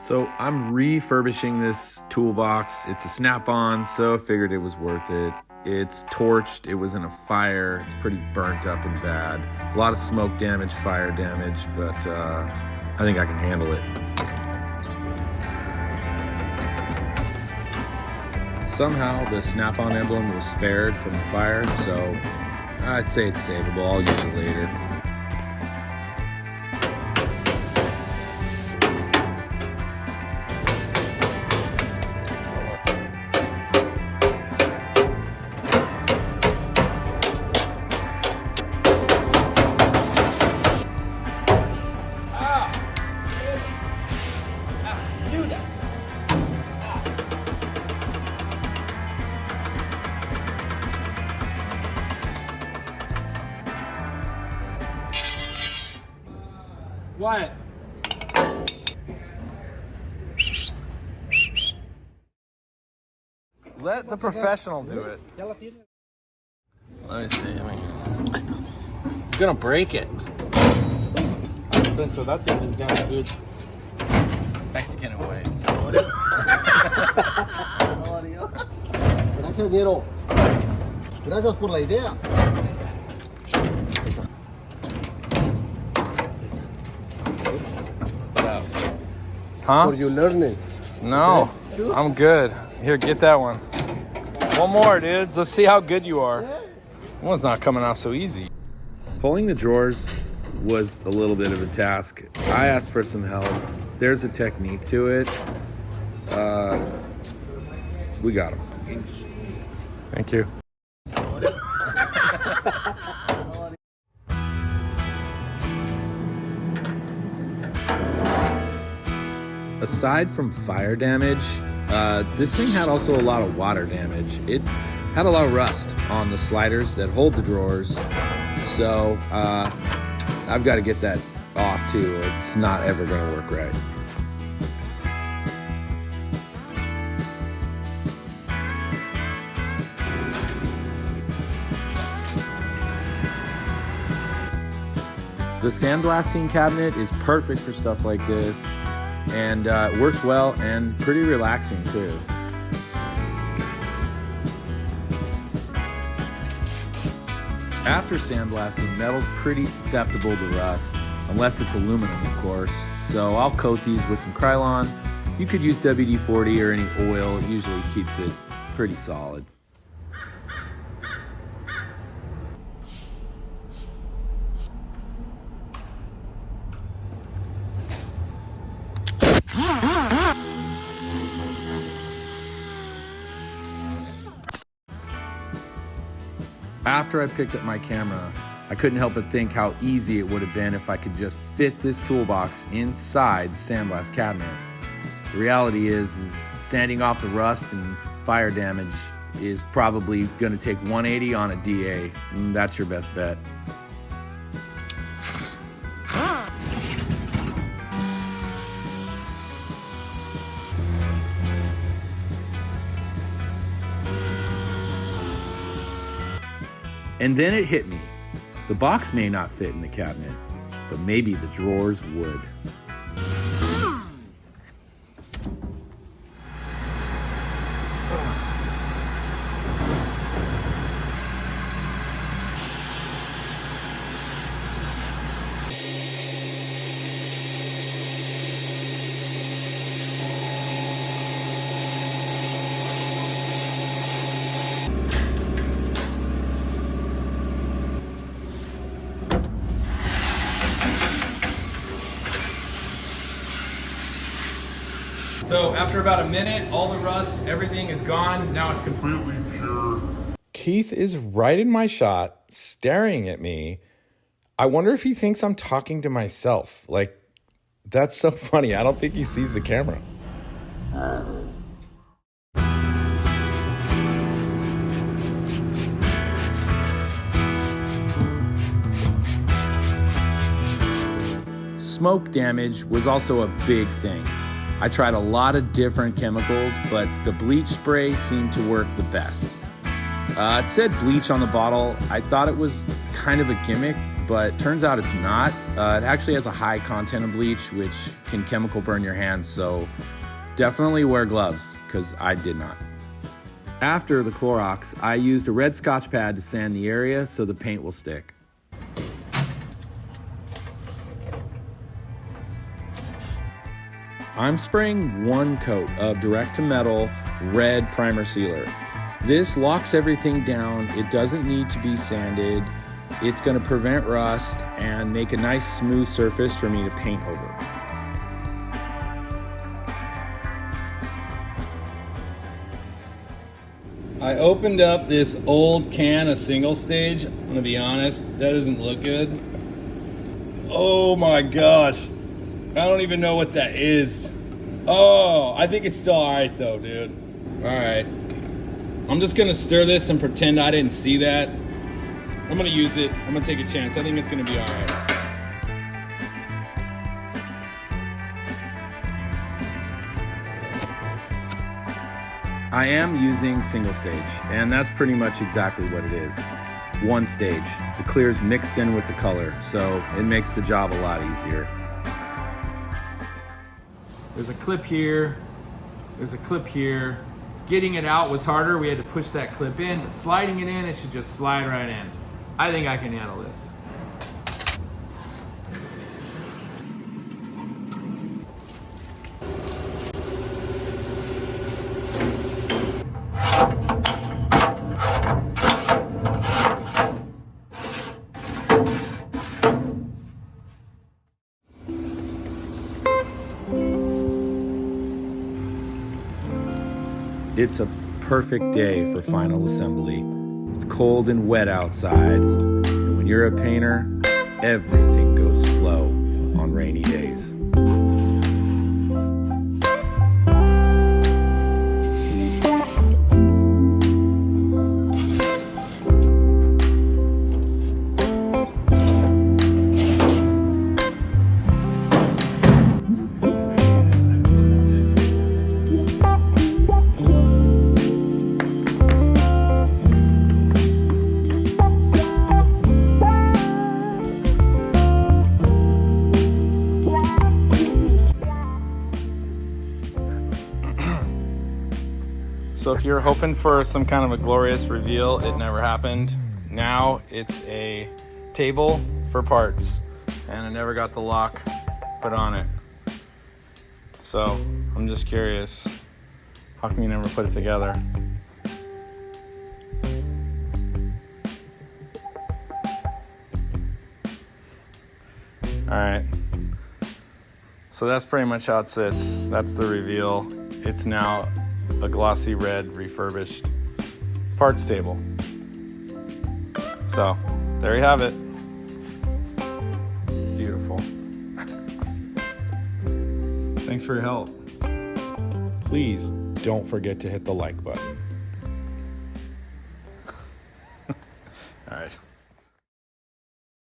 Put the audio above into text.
So I'm refurbishing this toolbox. It's a snap-on, so I figured it was worth it. It's torched, it was in a fire, it's pretty burnt up and bad. A lot of smoke damage, fire damage, but I think I can handle it. Somehow the snap-on emblem was spared from the fire, so I'd say it's savable. I'll use it later. What? Let the professional do it. Let me see. I'm gonna break it. So that thing is damn good. Mexican away. Gracias, Diego. Gracias por la idea. Huh? For you learning. No, I'm good. Here, get that one. One more, dudes. Let's see how good you are. One's not coming off so easy. Pulling the drawers was a little bit of a task. I asked for some help. There's a technique to it. We got him. Thank you. Aside from fire damage, this thing had also a lot of water damage. It had a lot of rust on the sliders that hold the drawers. So I've got to get that off too, or it's not ever going to work right. The sandblasting cabinet is perfect for stuff like this, and it works well and pretty relaxing too. After sandblasting, metal's pretty susceptible to rust, unless it's aluminum, of course. So I'll coat these with some Krylon. You could use WD-40 or any oil. It usually keeps it pretty solid. After I picked up my camera, I couldn't help but think how easy it would have been if I could just fit this toolbox inside the sandblast cabinet. The reality is sanding off the rust and fire damage is probably going to take 180 on a DA. That's your best bet. And then it hit me. The box may not fit in the cabinet, but maybe the drawers would. So after about a minute, all the rust, everything is gone. Now it's completely pure. Keith is right in my shot, staring at me. I wonder if he thinks I'm talking to myself. Like, that's so funny. I don't think he sees the camera. Smoke damage was also a big thing. I tried a lot of different chemicals, but the bleach spray seemed to work the best. It said bleach on the bottle. I thought it was kind of a gimmick, but turns out it's not. It actually has a high content of bleach, which can chemical burn your hands, so definitely wear gloves, because I did not. After the Clorox, I used a red Scotch pad to sand the area so the paint will stick. I'm spraying 1 coat of direct to metal red primer sealer. This locks everything down. It doesn't need to be sanded. It's going to prevent rust and make a nice smooth surface for me to paint over. I opened up this old can of single stage. I'm gonna be honest, that doesn't look good. Oh my gosh. I don't even know what that is. Oh, I think it's still all right though, dude. All right. I'm just gonna stir this and pretend I didn't see that. I'm gonna use it. I'm gonna take a chance. I think it's gonna be all right. I am using single stage, and that's pretty much exactly what it is. 1 stage. The clear's mixed in with the color, so it makes the job a lot easier. There's a clip here, there's a clip here. Getting it out was harder. We had to push that clip in, but sliding it in, it should just slide right in. I think I can handle this. It's a perfect day for final assembly. It's cold and wet outside, and when you're a painter, everything goes slow on rainy days. So if you're hoping for some kind of a glorious reveal, it never happened. Now it's a table for parts, and I never got the lock put on it. So I'm just curious, how come you never put it together? All right, so that's pretty much how it sits. That's the reveal. It's now a glossy red refurbished parts table. So there you have it. Beautiful. Thanks for your help. Please don't forget to hit the like button. All right.